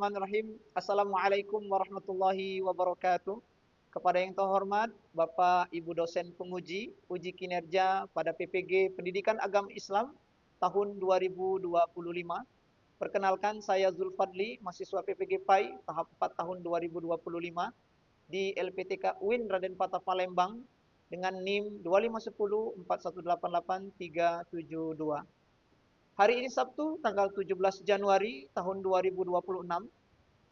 Bismillahirrahmanirrahim. Assalamualaikum warahmatullahi wabarakatuh. Kepada yang terhormat Bapak Ibu dosen penguji, uji kinerja pada PPG Pendidikan Agama Islam tahun 2025. Perkenalkan saya Zulfadli, mahasiswa PPG PAI tahap 4 tahun 2025 di LPTK UIN Raden Patah Palembang dengan NIM 25104188372. Hari ini Sabtu, tanggal 17 Januari tahun 2026,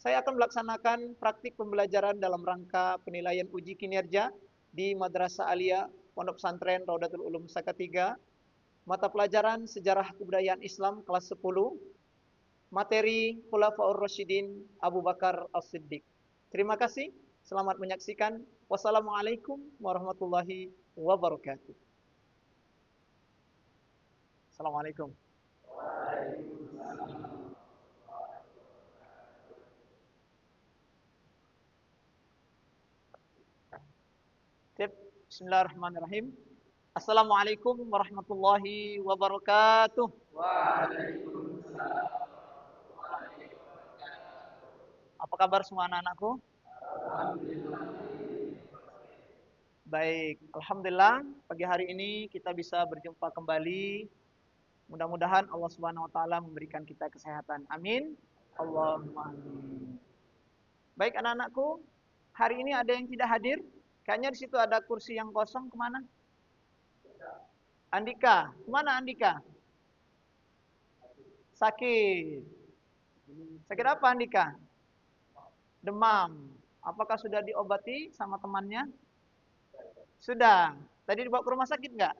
saya akan melaksanakan praktik pembelajaran dalam rangka penilaian uji kinerja di Madrasah Alia Pondok Pesantren Raudatul Ulum Saka 3, mata pelajaran Sejarah Kebudayaan Islam kelas 10, materi Khulafaur Rasyidin Abu Bakar As-Siddiq. Terima kasih, selamat menyaksikan. Wassalamualaikum warahmatullahi wabarakatuh. Assalamualaikum. Bismillahirrahmanirrahim. Assalamualaikum warahmatullahi wabarakatuh. Waalaikumsalam. Apa kabar semua anak-anakku? Baik, alhamdulillah pagi hari ini kita bisa berjumpa kembali. Mudah-mudahan Allah Subhanahu wa taala memberikan kita kesehatan. Amin. Allahumma amin. Baik anak-anakku, hari ini ada yang tidak hadir? Kayaknya di situ ada kursi yang kosong, kemana? Andika, kemana Andika? Sakit. Sakit apa Andika? Demam. Apakah sudah diobati sama temannya? Sudah. Tadi dibawa ke rumah sakit nggak?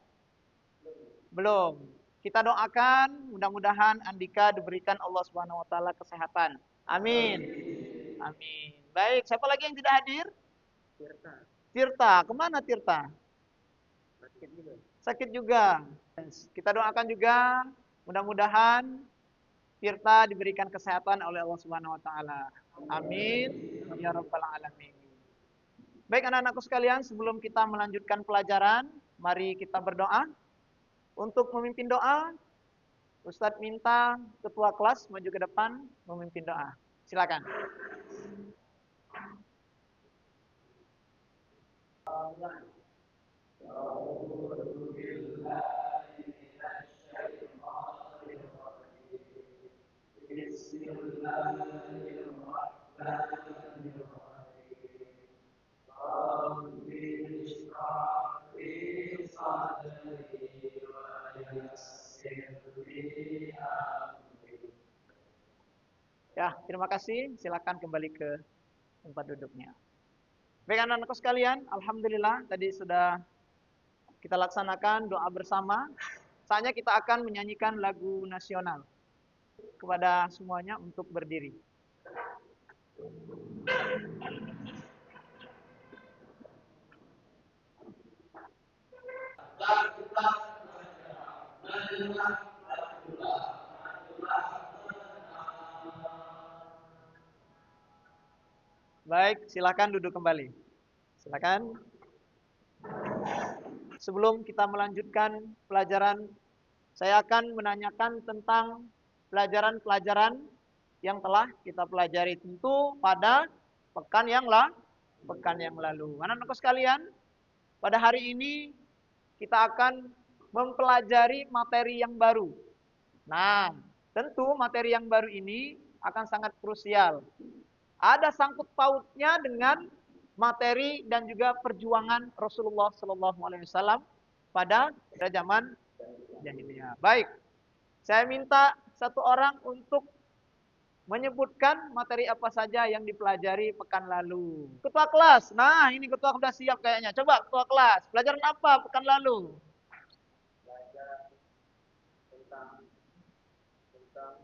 Belum. Kita doakan mudah-mudahan Andika diberikan Allah Subhanahu wa taala kesehatan. Amin. Amin. Baik, siapa lagi yang tidak hadir? Tirta. Tirta, kemana Tirta? Sakit juga. Sakit juga. Kita doakan juga mudah-mudahan Tirta diberikan kesehatan oleh Allah Subhanahu wa taala. Amin ya rabbal alamin. Baik anak-anakku sekalian, sebelum kita melanjutkan pelajaran, mari kita berdoa. Untuk memimpin doa, Ustadz minta ketua kelas maju ke depan memimpin doa. Silakan. Ya, terima kasih. Silakan kembali ke tempat duduknya. Baik anak-anakku sekalian, alhamdulillah tadi sudah kita laksanakan doa bersama. Saatnya kita akan menyanyikan lagu nasional. Kepada semuanya untuk berdiri. Baik, silakan duduk kembali. Silakan. Sebelum kita melanjutkan pelajaran, saya akan menanyakan tentang pelajaran-pelajaran yang telah kita pelajari tentu pada pekan yang lalu. Anak-anakku sekalian, pada hari ini kita akan mempelajari materi yang baru. Nah, tentu materi yang baru ini akan sangat krusial. Ada sangkut pautnya dengan materi dan juga perjuangan Rasulullah SAW pada zaman jahiliyah. Baik, saya minta satu orang untuk menyebutkan materi apa saja yang dipelajari pekan lalu. Ketua kelas, nah ini ketua sudah siap kayaknya. Coba ketua kelas, pelajaran apa pekan lalu? Belajar tentang perjalanan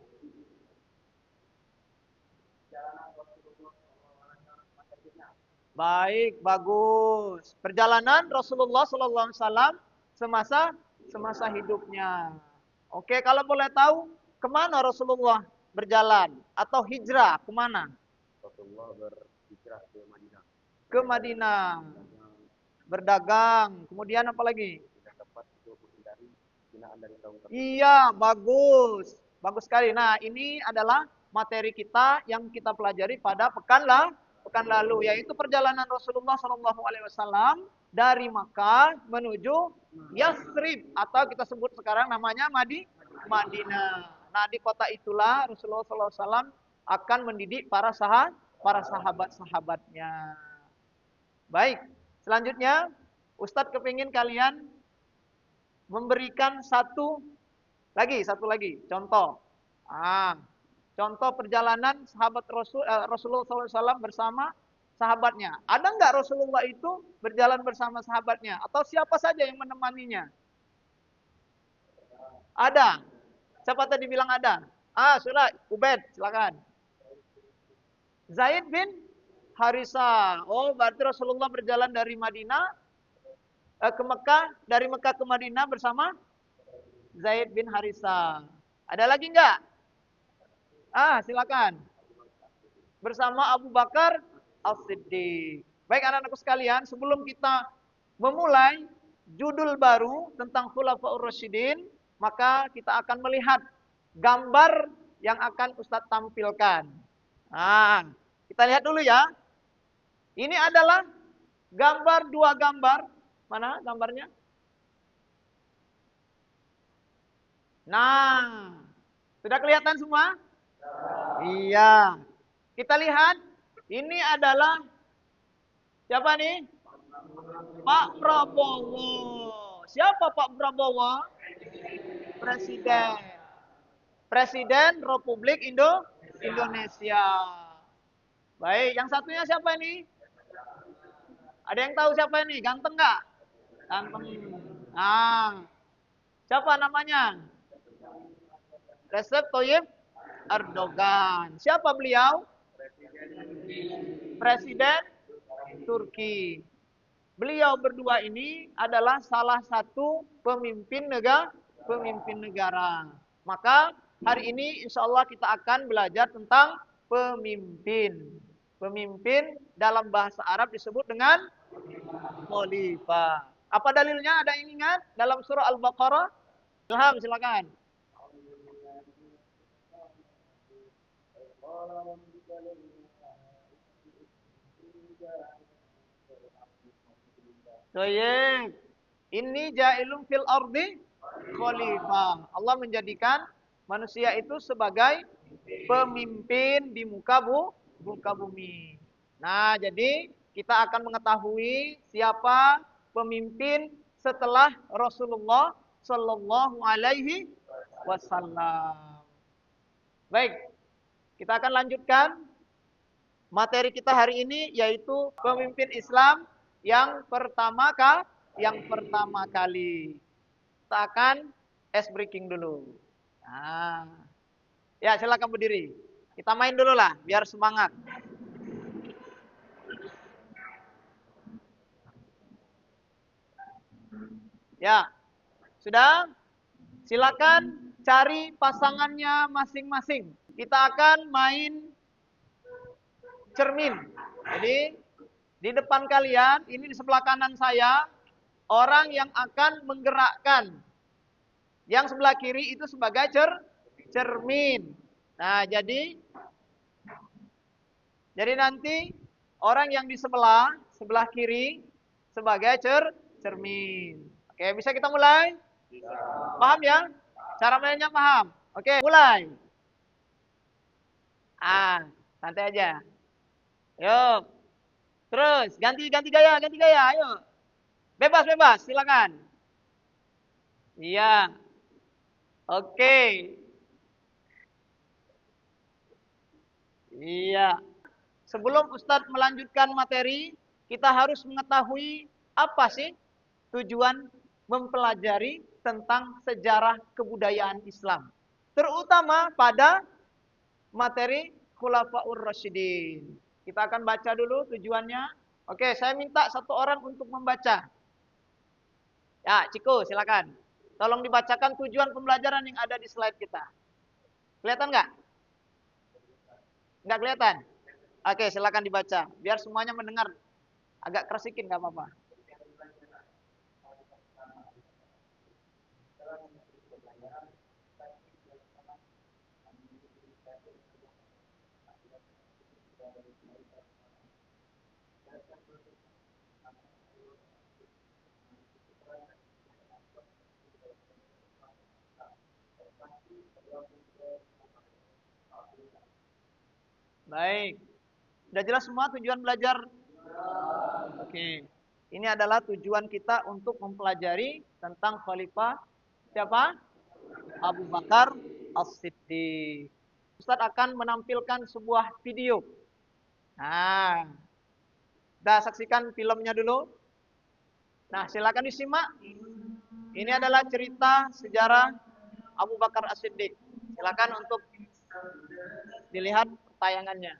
Rasulullah SAW. Baik, bagus. Perjalanan Rasulullah SAW semasa hidupnya. Oke, kalau boleh tahu, kemana Rasulullah berjalan? Atau hijrah, kemana? Rasulullah berhijrah ke Madinah. Ke Madinah. Berdagang. Kemudian apa lagi? Tidak tepat untuk menghindari hinaan dari kaum kafir. Iya, bagus. Bagus sekali. Nah, ini adalah materi kita yang kita pelajari pada pekan lalu, yaitu perjalanan Rasulullah SAW dari Makkah menuju Yathrib atau kita sebut sekarang namanya Madinah. Nah, di kota itulah Rasulullah SAW akan mendidik para sahabat-sahabatnya. Baik, selanjutnya Ustadz kepingin kalian memberikan satu lagi contoh. Contoh perjalanan Rasulullah SAW bersama sahabatnya. Ada nggak Rasulullah itu berjalan bersama sahabatnya? Atau siapa saja yang menemaninya? Ada. Siapa tadi bilang ada? Sudah. Ubed, silakan. Zaid bin Harisa. Oh, berarti Rasulullah berjalan dari Madinah ke Mekah, dari Mekah ke Madinah bersama Zaid bin Harisa. Ada lagi nggak? Silakan. Bersama Abu Bakar As-Siddiq. Baik anak-anakku sekalian, sebelum kita memulai judul baru tentang Khulafaur Rasyidin, maka kita akan melihat gambar yang akan Ustadz tampilkan. Kita lihat dulu ya. Ini adalah dua gambar. Mana gambarnya? Nah, sudah kelihatan semua? Iya. Kita lihat, ini adalah siapa nih? Pak Prabowo. Siapa Pak Prabowo? Presiden Republik Indonesia. Baik, yang satunya siapa ini? Ada yang tahu siapa ini? Ganteng nggak? Ganteng. Siapa namanya? Recep Tayyip Erdogan. Siapa beliau? Presiden Turki. Beliau berdua ini adalah salah satu pemimpin negara. Maka hari ini insya Allah kita akan belajar tentang pemimpin. Pemimpin dalam bahasa Arab disebut dengan khalifah. Apa dalilnya? Ada yang ingat? Dalam surah Al-Baqarah? Ilham, silakan. Baik. Ini ja'ilun fil ardi khalifah. Allah menjadikan manusia itu sebagai pemimpin di muka bumi. Nah, jadi kita akan mengetahui siapa pemimpin setelah Rasulullah Sallallahu Alaihi Wasallam. Baik, kita akan lanjutkan materi kita hari ini, yaitu pemimpin Islam yang pertama kali. Kita akan ice breaking dulu. Ya, silakan berdiri. Kita main dulu lah, biar semangat. Ya, sudah? Silakan cari pasangannya masing-masing. Kita akan main cermin. Jadi, di depan kalian, ini di sebelah kanan saya, orang yang akan menggerakkan. Yang sebelah kiri itu sebagai cermin. Nah, jadi nanti orang yang di sebelah kiri sebagai cermin. Oke, bisa kita mulai? Paham ya? Cara mainnya paham? Oke, mulai. Santai aja. Yuk. Terus, ganti gaya, ayo. Bebas, silakan. Iya. Oke. Iya. Sebelum Ustadz melanjutkan materi, kita harus mengetahui apa sih tujuan mempelajari tentang sejarah kebudayaan Islam. Terutama pada materi Khulafaur Rasyidin. Kita akan baca dulu tujuannya. Oke, saya minta satu orang untuk membaca. Ya, Ciko, silakan. Tolong dibacakan tujuan pembelajaran yang ada di slide kita. Kelihatan nggak? Nggak kelihatan? Oke, silakan dibaca. Biar semuanya mendengar. Agak kerasikin, nggak apa-apa. Baik. Sudah jelas semua tujuan belajar? Oke. Ini adalah tujuan kita untuk mempelajari tentang khalifah siapa? Abu Bakar As-Siddiq. Ustadz akan menampilkan sebuah video. Nah, kita saksikan filmnya dulu. Nah, silakan disimak. Ini adalah cerita sejarah Abu Bakar As-Siddiq. Silakan untuk dilihat tayangannya.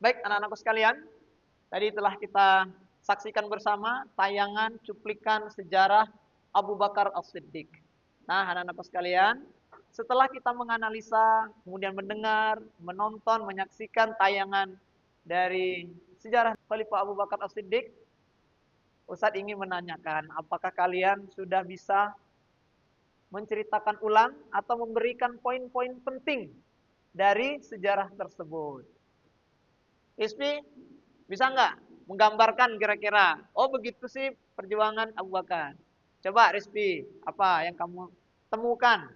Baik, anak-anakku sekalian, tadi telah kita saksikan bersama tayangan cuplikan sejarah Abu Bakar As-Siddiq. Nah, anak-anakku sekalian, setelah kita menganalisa, kemudian mendengar, menonton, menyaksikan tayangan dari sejarah Khalifah Abu Bakar As-Siddiq, Ustadz ingin menanyakan, apakah kalian sudah bisa menceritakan ulang atau memberikan poin-poin penting dari sejarah tersebut? Ispi, bisa nggak menggambarkan kira-kira? Oh begitu sih perjuangan Abu Bakar. Coba Rizpi, apa yang kamu temukan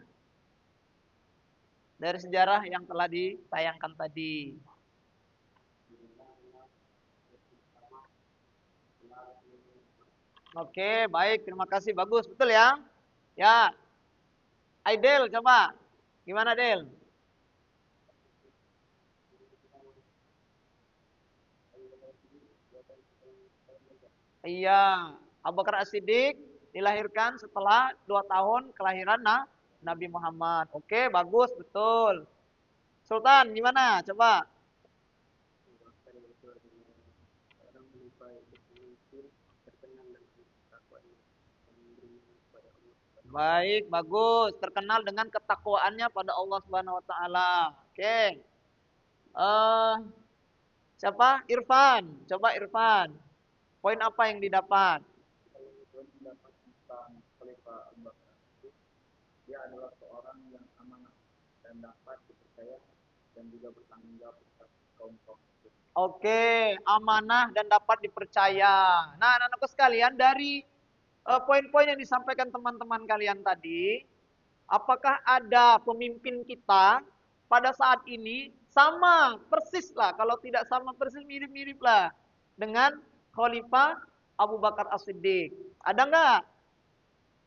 dari sejarah yang telah ditayangkan tadi? Oke, baik, terima kasih, bagus, betul ya? Ya, Aidel, coba, gimana Del? Iya, Abu Bakar As-Siddiq dilahirkan setelah 2 tahun kelahiran Nabi Muhammad. Oke, bagus, betul. Sultan, gimana? Coba. Baik, bagus. Terkenal dengan ketakwaannya pada Allah Subhanahu wa taala. Oke. Eh, siapa? Irfan. Coba Irfan. Poin apa yang didapat? Dia adalah seorang yang amanah dan dapat dipercaya dan juga bertanggung jawab terhadap kaum kaum. Oke, amanah dan dapat dipercaya. Nah, anak-anakku sekalian, dari poin-poin yang disampaikan teman-teman kalian tadi, apakah ada pemimpin kita pada saat ini sama persis lah, kalau tidak sama persis mirip-mirip lah dengan Khalifah Abu Bakar As-Siddiq. Ada nggak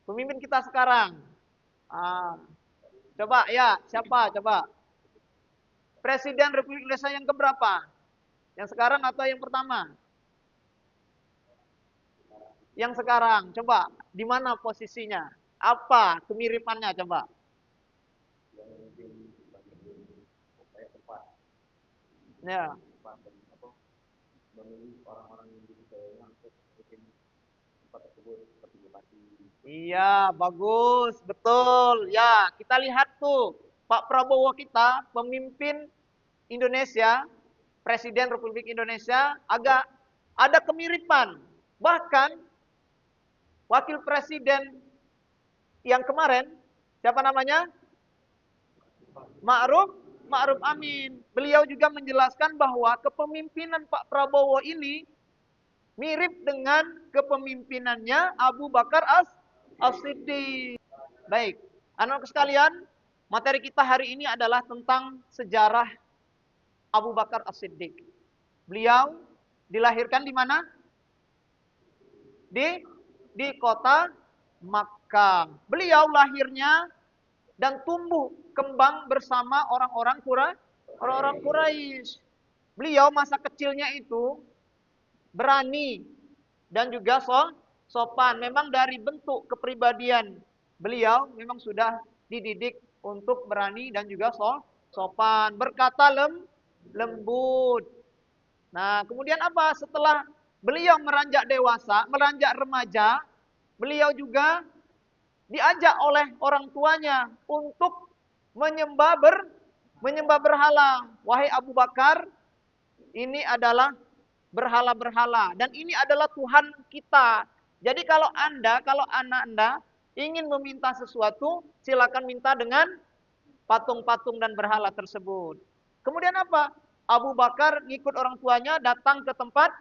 pemimpin kita sekarang? Ah, coba ya, siapa? Coba. Presiden Republik Indonesia yang keberapa? Yang sekarang atau yang pertama? Yang sekarang. Coba, di mana posisinya? Apa kemiripannya coba? Ya. Iya, bagus, betul. Ya, kita lihat tuh Pak Prabowo kita, pemimpin Indonesia, Presiden Republik Indonesia, agak ada kemiripan. Bahkan Wakil Presiden yang kemarin, siapa namanya? Ma'ruf, Ma'ruf Amin. Beliau juga menjelaskan bahwa kepemimpinan Pak Prabowo ini mirip dengan kepemimpinannya Abu Bakar As-Siddiq. Baik, Anak-anak sekalian, materi kita hari ini adalah tentang sejarah Abu Bakar As-Siddiq. Beliau dilahirkan di mana? Di kota Makkah. Beliau lahirnya dan tumbuh kembang bersama orang-orang Quraisy. Beliau masa kecilnya itu berani dan juga sopan. Memang dari bentuk kepribadian beliau memang sudah dididik untuk berani dan juga sopan, berkata lembut. Nah, kemudian apa? Setelah beliau meranjak dewasa, meranjak remaja, beliau juga diajak oleh orang tuanya untuk menyembah berhala. Wahai Abu Bakar, ini adalah berhala-berhala dan ini adalah Tuhan kita. Jadi kalau anak Anda ingin meminta sesuatu, silakan minta dengan patung-patung dan berhala tersebut. Kemudian apa? Abu Bakar ngikut orang tuanya datang ke tempat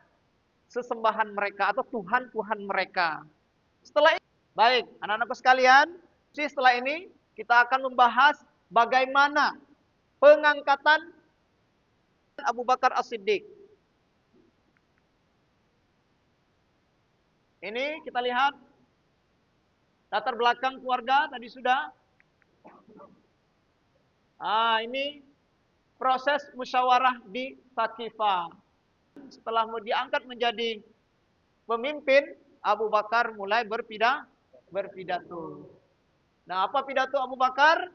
sesembahan mereka atau Tuhan-Tuhan mereka. Setelah ini, baik, anak-anakku sekalian, setelah ini kita akan membahas bagaimana pengangkatan Abu Bakar As-Siddiq. Ini kita lihat latar belakang keluarga tadi sudah. Ini proses musyawarah di Thaqifah. Setelah diangkat menjadi pemimpin, Abu Bakar mulai berpidato. Nah, apa pidato Abu Bakar?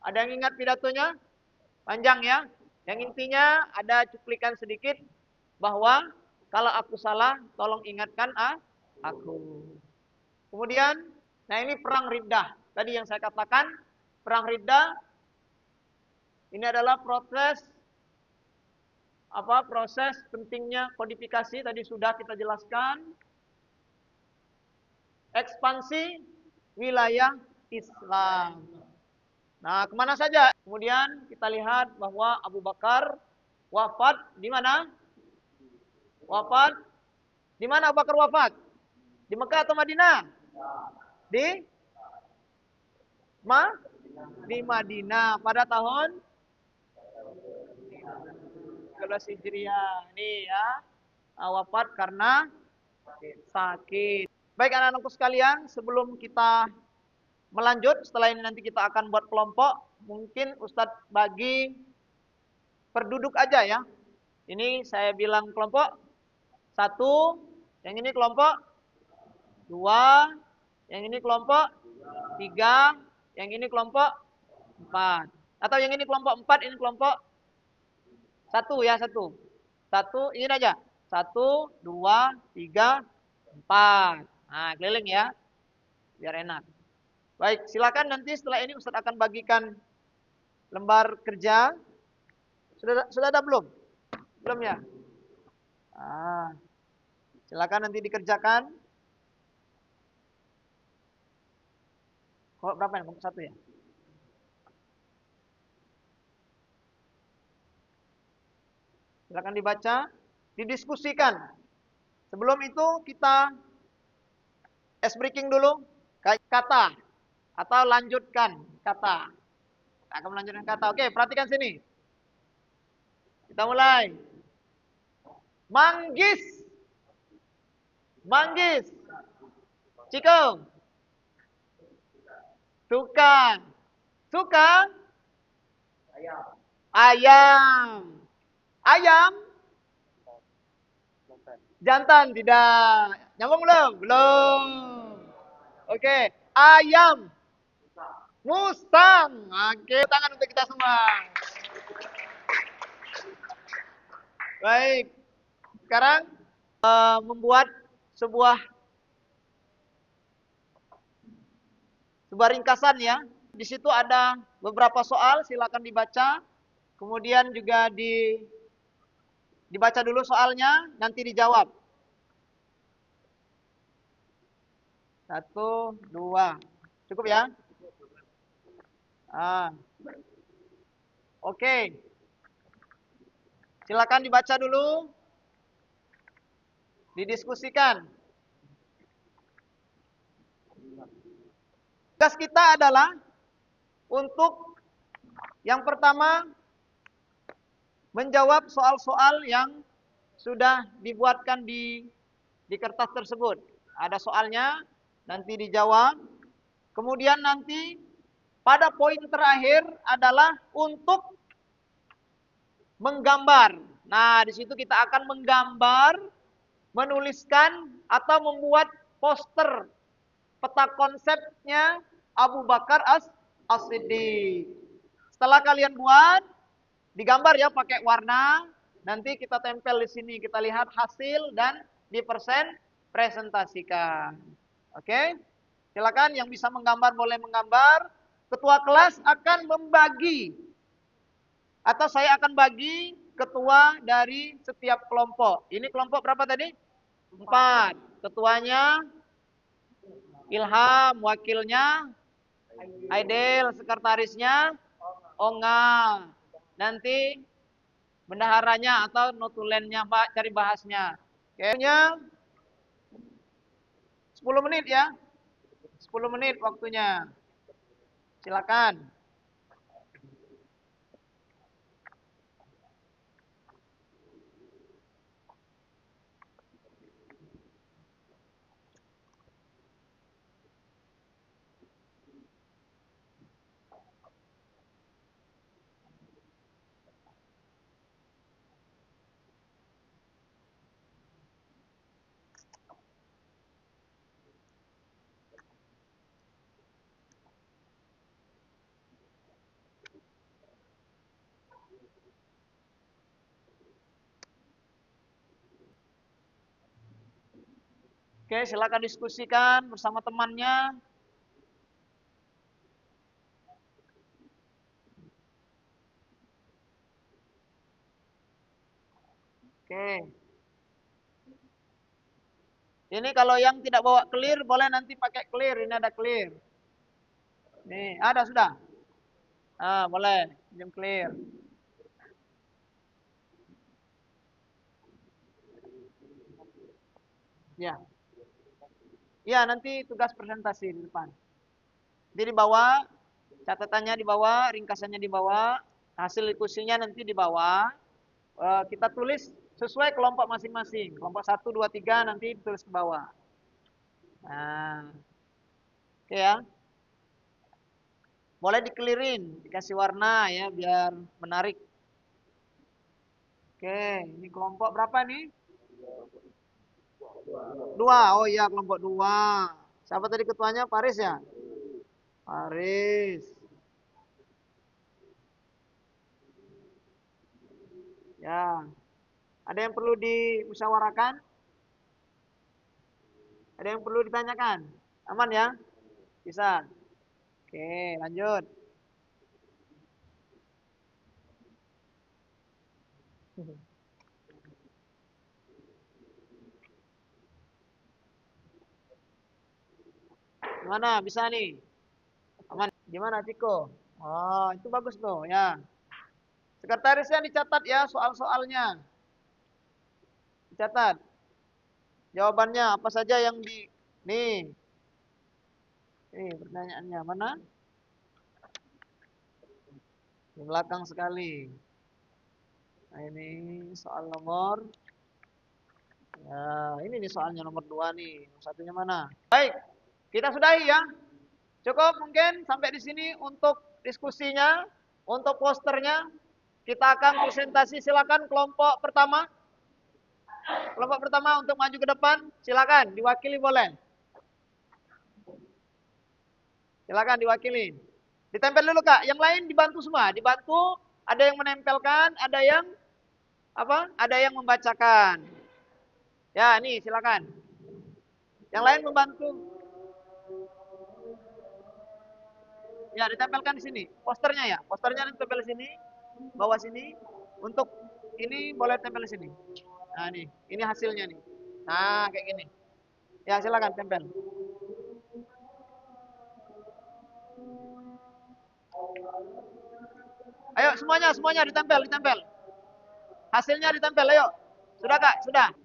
Ada yang ingat pidatonya? Panjang ya. Yang intinya ada cuplikan sedikit bahwa kalau aku salah, tolong ingatkan aku. Kemudian, nah ini perang Riddah. Tadi yang saya katakan, perang Riddah ini adalah proses pentingnya kodifikasi tadi sudah kita jelaskan. Ekspansi wilayah Islam. Nah, kemana saja? Kemudian kita lihat bahwa Abu Bakar wafat di mana? Wafat di mana Abu Bakar wafat? Di Mekah atau Madinah? Di Madinah pada tahun 13 Hijriah. Ini ya, wafat karena sakit. Baik anak-anakku sekalian, sebelum kita melanjut, setelah ini nanti kita akan buat kelompok. Mungkin Ustadz bagi perduduk aja ya. Ini saya bilang kelompok 1, yang ini kelompok 2, yang ini kelompok 3, yang ini kelompok 4. Atau yang ini kelompok 4, ini kelompok 1 ya, 1. 1, ini aja. 1, 2, 3, 4. Nah, keliling ya. Biar enak. Baik, silakan nanti setelah ini Ustaz akan bagikan lembar kerja. Sudah ada belum? Belum ya? Silakan nanti dikerjakan. Kok berapa ya? Kelompok 1 ya? Silakan dibaca, didiskusikan. Sebelum itu kita breaking dulu. Kata atau lanjutkan kata. Akan melanjutkan kata. Oke, perhatikan sini. Kita mulai. Manggis. Manggis. Ciko. Suka. Suka. Ayam. Ayam. Jantan tidak. Nyambung belum? Belum. Oke. Ayam. Musang. Oke, tangan untuk kita semua. Baik. Sekarang membuat sebuah ringkasan ya. Di situ ada beberapa soal, silakan dibaca. Kemudian juga dibaca dulu soalnya, nanti dijawab. 1, 2. Cukup ya? Oke. Silakan dibaca dulu. Didiskusikan. Tugas kita adalah untuk yang pertama menjawab soal-soal yang sudah dibuatkan di kertas tersebut. Ada soalnya, nanti dijawab. Kemudian nanti pada poin terakhir adalah untuk menggambar. Nah, di situ kita akan menggambar, menuliskan atau membuat poster peta konsepnya Abu Bakar As-Siddiq. Setelah kalian buat, digambar ya pakai warna, nanti kita tempel di sini, kita lihat hasil dan presentasikan. Oke? Silakan yang bisa menggambar boleh menggambar. Ketua kelas akan membagi atau saya akan bagi ketua dari setiap kelompok. Ini kelompok berapa tadi? 4. Ketuanya Ilham, wakilnya Aidil, sekretarisnya Onga. Nanti bendaharanya atau notulennya Pak cari bahasnya. Kayaknya 10 menit ya. 10 menit waktunya. Silakan. Oke, silakan diskusikan bersama temannya. Oke. Ini kalau yang tidak bawa clear boleh nanti pakai clear. Ini ada clear. Nih, ada sudah. Ah, boleh. Pinjam clear. Ya. Ya, nanti tugas presentasi di depan. Jadi dibawa, catatannya dibawa, ringkasannya dibawa, hasil diskusinya nanti dibawa. Kita tulis sesuai kelompok masing-masing. Kelompok 1, 2, 3 nanti ditulis ke bawah. Nah, oke ya. Boleh dikelirin, dikasih warna ya biar menarik. Oke, ini kelompok berapa nih? 2. Oh iya, kelompok 2. Siapa tadi ketuanya? Paris ya? Paris. Ya. Ada yang perlu dimusyawarahkan? Ada yang perlu ditanyakan? Aman ya? Bisa. Oke, lanjut. Gimana? Bisa nih? Aman. Gimana, Ciko? Oh, itu bagus tuh, ya. Sekretarisnya dicatat ya soal-soalnya. Dicatat. Jawabannya apa saja yang nih. Nih, pertanyaannya mana? Di belakang sekali. Nah, ini soal nomor. Ya, ini nih soalnya nomor 2 nih. Satunya mana? Baik, kita sudahi ya. Cukup mungkin sampai di sini untuk diskusinya, untuk posternya. Kita akan presentasi, silakan kelompok pertama. Kelompok pertama untuk maju ke depan, silakan diwakili boleh. Silakan diwakili. Ditempel dulu Kak. Yang lain dibantu semua, dibantu. Ada yang menempelkan, ada yang apa? Ada yang membacakan. Ya, nih silakan. Yang lain membantu. Ya, ditempelkan di sini. Posternya ya. Posternya ditempel di sini. Bawah sini. Untuk ini boleh tempel di sini. Nah, nih. Ini hasilnya nih. Nah, kayak gini. Ya, silakan tempel. Ayo semuanya, semuanya ditempel, ditempel. Hasilnya ditempel, ayo. Sudah Kak, sudah.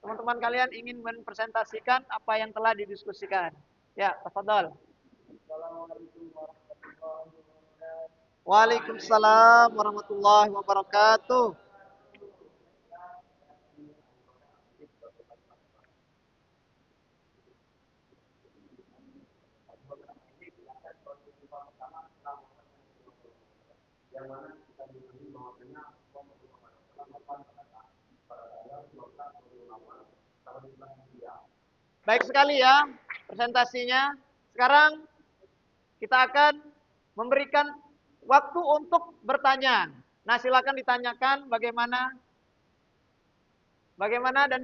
Teman-teman kalian ingin mempresentasikan apa yang telah didiskusikan. Ya, tafadhol. Waalaikumsalam warahmatullahi wabarakatuh. Baik sekali ya presentasinya. Sekarang kita akan memberikan waktu untuk bertanya. Nah, silakan ditanyakan bagaimana dan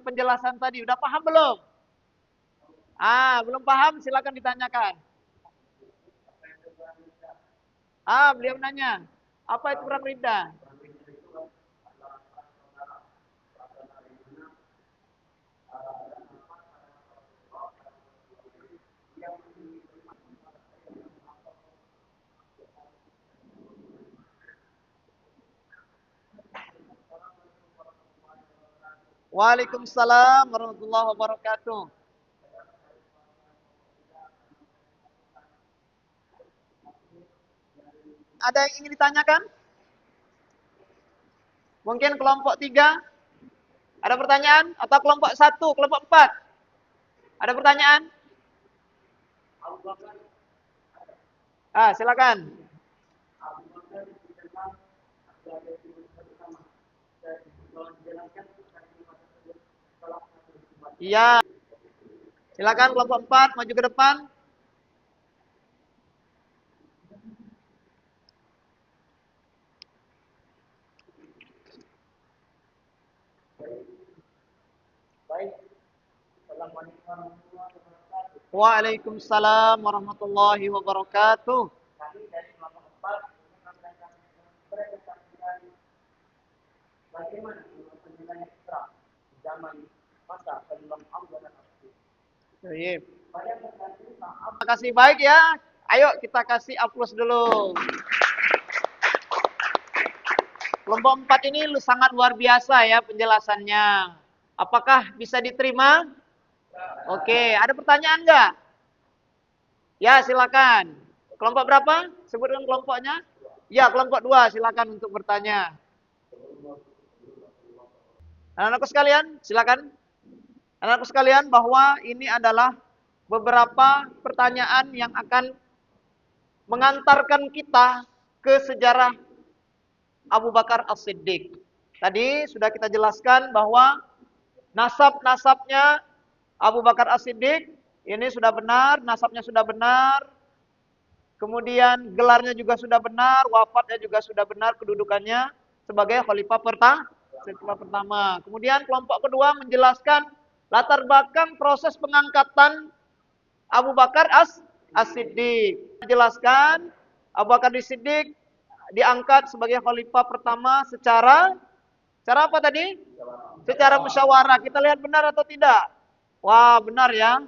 penjelasan tadi. Udah paham belum? Belum paham, silakan ditanyakan. Beliau nanya, apa itu perang riddah? Waalaikumsalam warahmatullahi wabarakatuh. Ada yang ingin ditanyakan? Mungkin kelompok 3 ada pertanyaan? Atau kelompok 1, kelompok 4 ada pertanyaan? Silakan. Iya. Silakan kelompok 4 maju ke depan. Waalaikumsalam warahmatullahi wabarakatuh. Baik. Terima kasih baik ya. Ayo kita kasih aplaus dulu. Kelompok 4 ini sangat luar biasa ya penjelasannya. Apakah bisa diterima? Oke, ada pertanyaan nggak? Ya, silakan. Kelompok berapa? Sebutkan kelompoknya. Ya, kelompok 2, silakan untuk bertanya. Anak-anakku sekalian, silakan. Anak-anakku sekalian, bahwa ini adalah beberapa pertanyaan yang akan mengantarkan kita ke sejarah Abu Bakar As-Siddiq. Tadi sudah kita jelaskan bahwa nasab-nasabnya Abu Bakar As-Siddiq ini sudah benar, nasabnya sudah benar, kemudian gelarnya juga sudah benar, wafatnya juga sudah benar, kedudukannya sebagai khalifah pertama. Kemudian kelompok kedua menjelaskan latar belakang proses pengangkatan Abu Bakar As-Siddiq. Menjelaskan Abu Bakar As-Siddiq diangkat sebagai khalifah pertama secara apa tadi? Secara musyawarah. Kita lihat benar atau tidak? Wah, benar ya.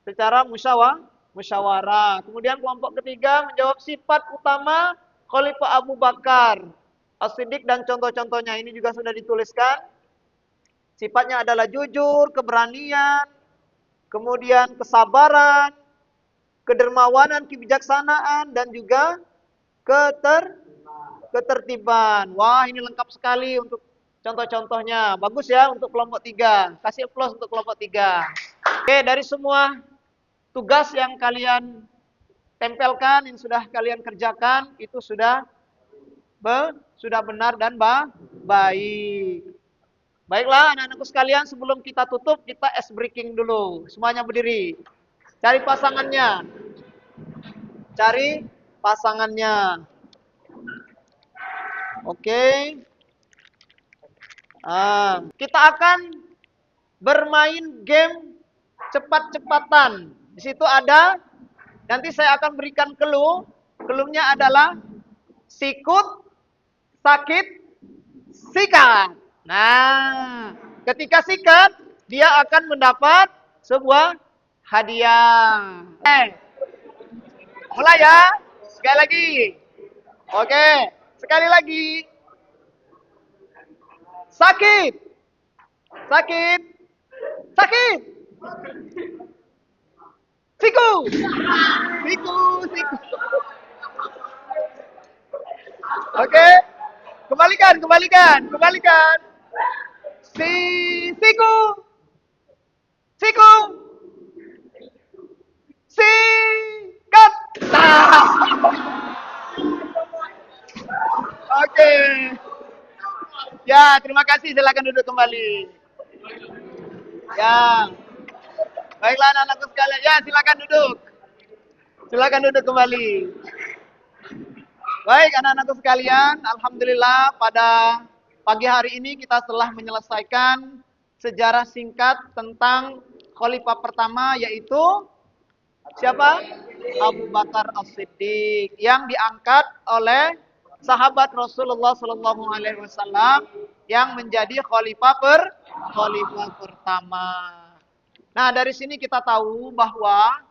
Secara musyawarah. Kemudian kelompok ketiga menjawab sifat utama Khalifah Abu Bakar As-Siddiq dan contoh-contohnya ini juga sudah dituliskan. Sifatnya adalah jujur, keberanian, kemudian kesabaran, kedermawanan, kebijaksanaan, dan juga ketertiban. Wah, ini lengkap sekali untuk contoh-contohnya. Bagus ya untuk kelompok 3. Kasih aplaus untuk kelompok 3. Oke, dari semua tugas yang kalian tempelkan, yang sudah kalian kerjakan, itu sudah benar dan baik. Baiklah anak-anakku sekalian, sebelum kita tutup, kita ice breaking dulu. Semuanya berdiri. Cari pasangannya. Cari pasangannya. Oke. Kita akan bermain game cepat-cepatan. Di situ ada, nanti saya akan berikan clue. Clue-nya adalah sikut, sakit, sikat. Nah, ketika sikat, dia akan mendapat sebuah hadiah. Mulai ya. Sekali lagi. Oke, sekali lagi. Sakit. Sakit. Siku. Siku, siku. Oke. Kembalikan, kembalikan, kembalikan. Siku. Siku. Sikat. Nah. Oke. Ya, terima kasih. Silakan duduk kembali. Ya. Baiklah anak-anakku sekalian. Ya, silakan duduk. Silakan duduk kembali. Baik anak-anakku sekalian, alhamdulillah pada pagi hari ini kita telah menyelesaikan sejarah singkat tentang khalifah pertama yaitu siapa? Abu Bakar As-Siddiq yang diangkat oleh sahabat Rasulullah Sallallahu Alaihi Wasallam yang menjadi khalifah pertama. Nah, dari sini kita tahu bahwa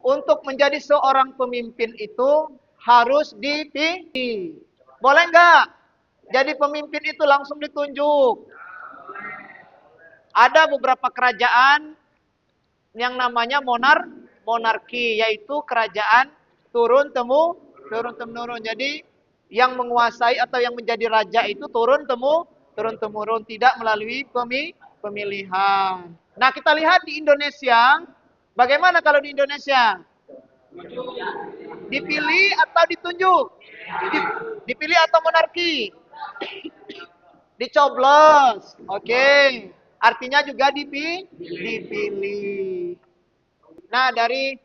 untuk menjadi seorang pemimpin itu harus dipilih. Boleh nggak? Jadi pemimpin itu langsung ditunjuk. Ada beberapa kerajaan yang namanya monarki, yaitu kerajaan turun temurun. Jadi yang menguasai atau yang menjadi raja itu turun temurun, tidak melalui pemilihan. Nah, kita lihat di Indonesia, bagaimana kalau di Indonesia? Dipilih atau ditunjuk? Dipilih atau monarki? Dicoblos. Oke. Artinya juga dipilih. Nah, dari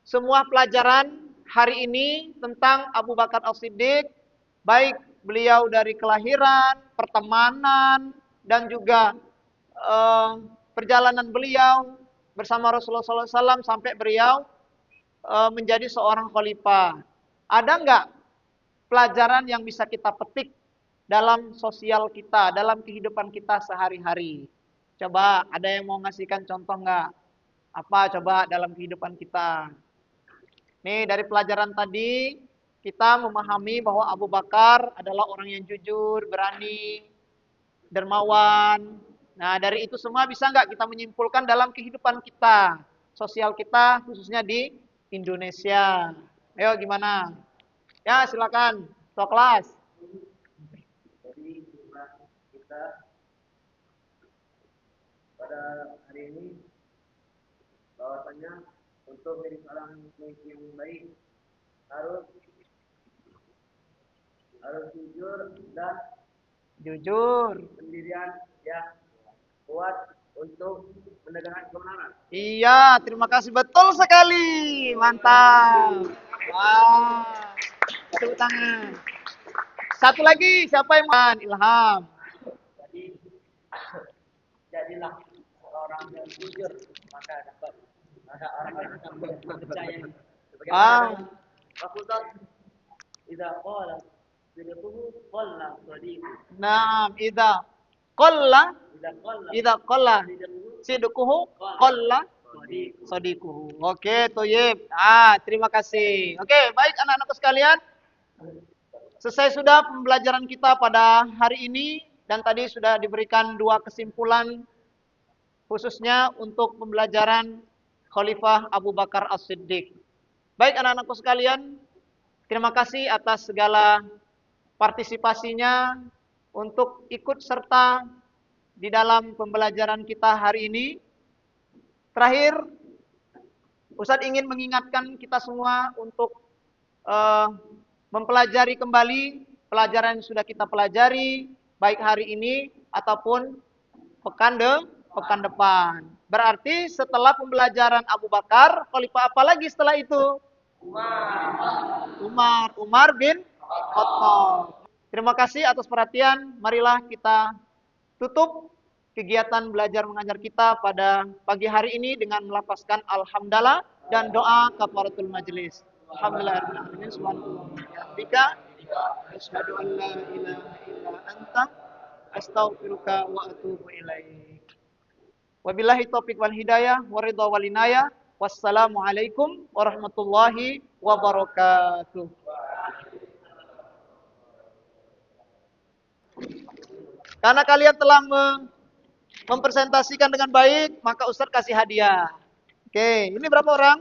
semua pelajaran hari ini tentang Abu Bakar As-Siddiq, baik beliau dari kelahiran, pertemanan, dan juga perjalanan beliau bersama Rasulullah SAW sampai beliau menjadi seorang khalifah. Ada nggak pelajaran yang bisa kita petik dalam sosial kita, dalam kehidupan kita sehari-hari? Coba ada yang mau ngasihkan contoh nggak? Apa coba dalam kehidupan kita? Nih dari pelajaran tadi kita memahami bahwa Abu Bakar adalah orang yang jujur, berani, dermawan. Nah dari itu semua bisa nggak kita menyimpulkan dalam kehidupan kita, sosial kita khususnya di Indonesia. Ayo gimana? Ya silakan, ketua kelas. Jadi kita pada hari ini bahwasanya untuk menjadi seorang pemimpin yang baik harus jujur dan pendirian yang kuat untuk menegakkan kebenaran. Iya, terima kasih betul sekali. Mantap. Wah. Tepuk tangan. Satu lagi, siapa yang mau? Ilham. Jadi jadilah seorang yang jujur maka dapat orang yang akan percaya. Sebagaimana Rasulullah idza qala sidquhu qalla sadiqu. Nah, qalla idza qalla sidquhu qalla sadiquhu. Oke, Toyib. Terima kasih. Oke, baik anak-anakku sekalian. Selesai sudah pembelajaran kita pada hari ini dan tadi sudah diberikan dua kesimpulan khususnya untuk pembelajaran Khalifah Abu Bakar As-Siddiq. Baik anak-anakku sekalian, terima kasih atas segala partisipasinya untuk ikut serta di dalam pembelajaran kita hari ini. Terakhir, Ustadz ingin mengingatkan kita semua untuk mempelajari kembali pelajaran yang sudah kita pelajari, baik hari ini ataupun pekan depan. Berarti setelah pembelajaran Abu Bakar, khalifah apa lagi setelah itu? Umar bin Khattab. Terima kasih atas perhatian. Marilah kita tutup kegiatan belajar mengajar kita pada pagi hari ini dengan melafazkan alhamdulillah dan doa kafaratul majelis. Alhamdulillahirabbil subhanallah. Asyhadu an la ilaha illa anta astaghfiruka wa atubu ilaik. Wabillahi taufiq wal hidayah wa ridha wal inayah. Wassalamualaikum warahmatullahi wabarakatuh. Karena kalian telah mempresentasikan dengan baik, maka Ustadz kasih hadiah. Oke, ini berapa orang?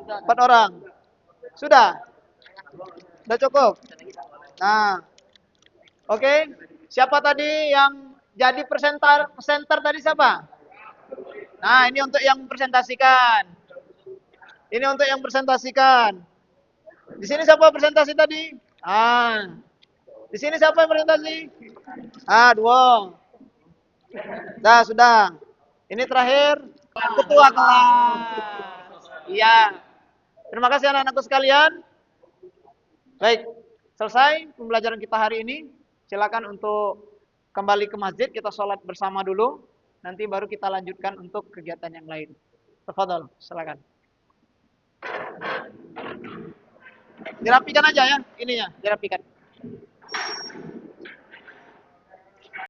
4 orang. Sudah? Sudah cukup? Nah, oke. Siapa tadi yang jadi presenter tadi siapa? Nah, ini untuk yang presentasikan. Ini untuk yang presentasikan. Di sini siapa presentasi tadi? Ah. Di sini siapa yang presentasi? Ah, 2. Dah, sudah. Ini terakhir ketua kelas. Iya. Terima kasih anak-anakku sekalian. Baik, selesai pembelajaran kita hari ini. Silakan untuk kembali ke masjid, kita sholat bersama dulu. Nanti baru kita lanjutkan untuk kegiatan yang lain. Tafadhol, silakan. Dirapikan aja ya, ininya, dirapikan.